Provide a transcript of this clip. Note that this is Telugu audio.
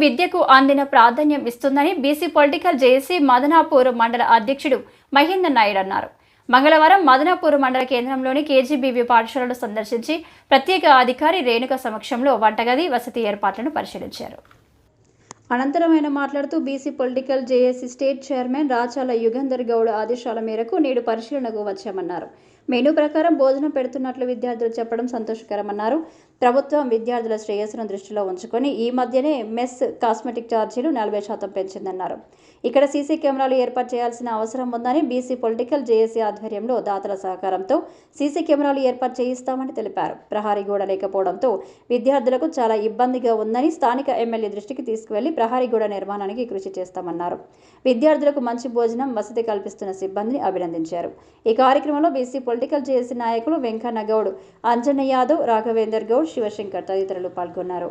విద్యకు అందిన ప్రాధాన్యం ఇస్తుందని బీసీ పొలిటికల్ జేఏసీ మదనాపూర్ మండల అధ్యక్షుడు మహేందర్ నాయుడు అన్నారు. మంగళవారం మదనాపూర్ మండల కేంద్రంలోని కేజీబీవీ పాఠశాలను సందర్శించి ప్రత్యేక అధికారి రేణుక సమక్షంలో వంటగది, వసతి ఏర్పాట్లను పరిశీలించారు. అనంతరం ఆయన మాట్లాడుతూ BC political JAC state chairman Rachala Yugandhar Goud ఆదేశాల మేరకు నేడు పరిశీలనకు వచ్చామన్నారు. మెనూ ప్రకారం భోజనం పెడుతున్నట్లు విద్యార్థులు చెప్పడం సంతోషకరమన్నారు. ప్రభుత్వం విద్యార్థుల శ్రేయస్సును దృష్టిలో ఉంచుకొని ఈ మధ్యనే మెస్ కాస్మెటిక్ ఛార్జీలు 40% పెంచిందన్నారు. ఇక్కడ సీసీ కెమెరాలు ఏర్పాటు చేయాల్సిన అవసరం ఉందని బీసీ పొలిటికల్ జేఏసీ ఆధ్వర్యంలో దాతల సహకారంతో సీసీ కెమెరాలు ఏర్పాటు చేయిస్తామని తెలిపారు. ప్రహారీ గోడ లేకపోవడంతో విద్యార్థులకు చాలా ఇబ్బందిగా ఉందని స్థానిక ఎమ్మెల్యే దృష్టికి తీసుకువెళ్లి ప్రహారీ గోడ నిర్మాణానికి కృషి చేస్తామన్నారు. విద్యార్థులకు మంచి భోజనం, వసతి కల్పిస్తున్న సిబ్బందిని అభినందించారు. ఈ కార్యక్రమంలో బీసీ పొలిటికల్ జేఏసీ నాయకులు వెంకన్న గౌడ్, అంజన్న యాదవ్, రాఘవేందర్ గౌడ్, శివశంకర్ తదితరులు పాల్గొన్నారు.